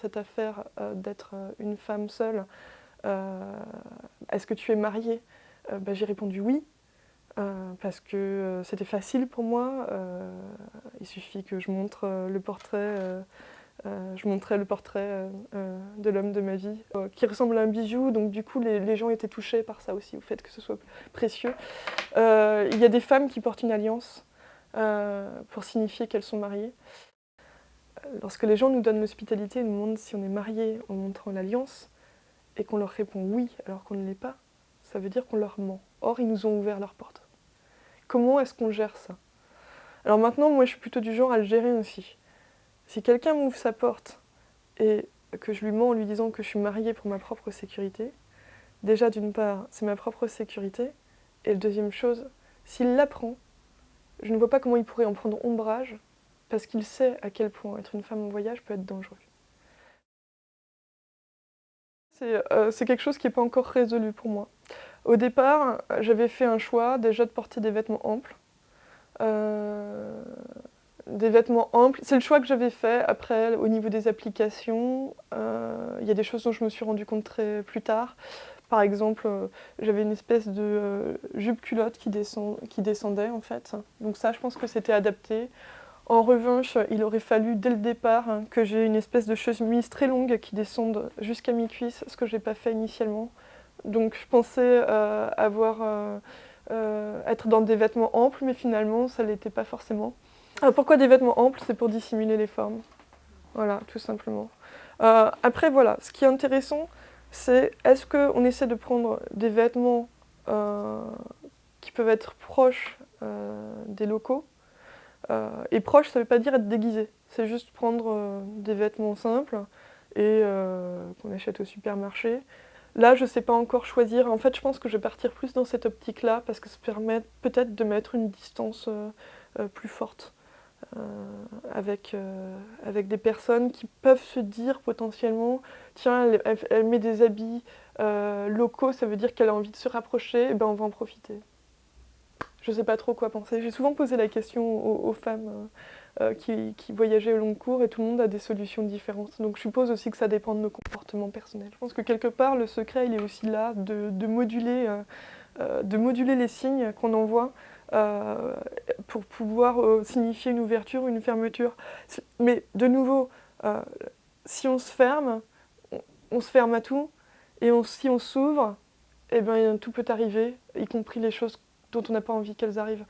cette affaire d'être une femme seule, est-ce que tu es mariée? J'ai répondu oui, parce que c'était facile pour moi. Il suffit que je montre le portrait. Je montrais le portrait de l'homme de ma vie, qui ressemble à un bijou, donc du coup les gens étaient touchés par ça aussi, au fait que ce soit précieux. Il y a des femmes qui portent une alliance pour signifier qu'elles sont mariées. Lorsque les gens nous donnent l'hospitalité et nous demandent si on est marié en montrant l'alliance, et qu'on leur répond oui alors qu'on ne l'est pas, ça veut dire qu'on leur ment. Or, ils nous ont ouvert leurs portes. Comment est-ce qu'on gère ça? Alors maintenant, moi je suis plutôt du genre à le gérer aussi. Si quelqu'un m'ouvre sa porte et que je lui mens en lui disant que je suis mariée pour ma propre sécurité, déjà d'une part, c'est ma propre sécurité, et la deuxième chose, s'il l'apprend, je ne vois pas comment il pourrait en prendre ombrage, parce qu'il sait à quel point être une femme en voyage peut être dangereux. C'est quelque chose qui n'est pas encore résolu pour moi. Au départ, j'avais fait un choix déjà de porter des vêtements amples. Des vêtements amples, c'est le choix que j'avais fait. Après, au niveau des applications, il y a des choses dont je me suis rendu compte plus tard. Par exemple, j'avais une espèce de jupe culotte qui descendait en fait. Donc ça, je pense que c'était adapté. En revanche, il aurait fallu dès le départ que j'ai une espèce de chemise très longue qui descende jusqu'à mi-cuisse, ce que je n'ai pas fait initialement. Donc je pensais être dans des vêtements amples, mais finalement ça ne l'était pas forcément. Pourquoi des vêtements amples? C'est pour dissimuler les formes. Voilà, tout simplement. Après, voilà, ce qui est intéressant, c'est est-ce qu'on essaie de prendre des vêtements qui peuvent être proches des locaux. Et proche, ça ne veut pas dire être déguisé. C'est juste prendre des vêtements simples et qu'on achète au supermarché. Là, je ne sais pas encore choisir. En fait, je pense que je vais partir plus dans cette optique-là parce que ça permet peut-être de mettre une distance plus forte avec des personnes qui peuvent se dire potentiellement tiens, elle met des habits locaux, ça veut dire qu'elle a envie de se rapprocher, et ben on va en profiter. Je ne sais pas trop quoi penser. J'ai souvent posé la question aux femmes qui voyageaient au long cours et tout le monde a des solutions différentes. Donc je suppose aussi que ça dépend de nos comportements personnels. Je pense que quelque part, le secret, il est aussi là de moduler les signes qu'on envoie pour pouvoir signifier une ouverture ou une fermeture. Mais de nouveau, si on se ferme, on se ferme à tout. Et si on s'ouvre, eh ben, tout peut arriver, y compris les choses dont on n'a pas envie qu'elles arrivent.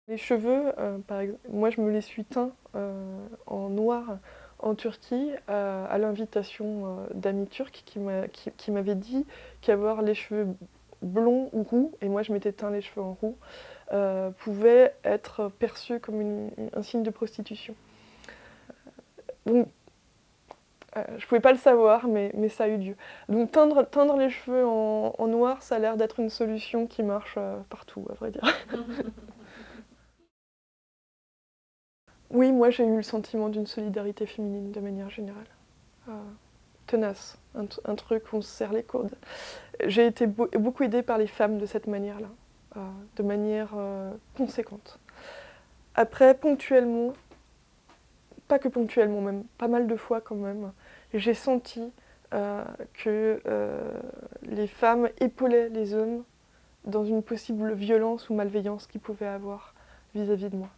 Les cheveux, par exemple, moi je me les suis teints en noir en Turquie à l'invitation d'amis turcs qui m'avaient dit qu'avoir les cheveux blonds ou roux, et moi je m'étais teint les cheveux en roux, pouvait être perçu comme un signe de prostitution. Donc, je ne pouvais pas le savoir, mais ça a eu lieu. Donc teindre les cheveux en noir, ça a l'air d'être une solution qui marche partout, à vrai dire. Oui, moi j'ai eu le sentiment d'une solidarité féminine de manière générale. Tenace, un truc où on se serre les coudes. J'ai été beaucoup aidée par les femmes de cette manière-là, de manière conséquente. Après, ponctuellement, pas que ponctuellement même, pas mal de fois quand même, j'ai senti que les femmes épaulaient les hommes dans une possible violence ou malveillance qu'ils pouvaient avoir vis-à-vis de moi.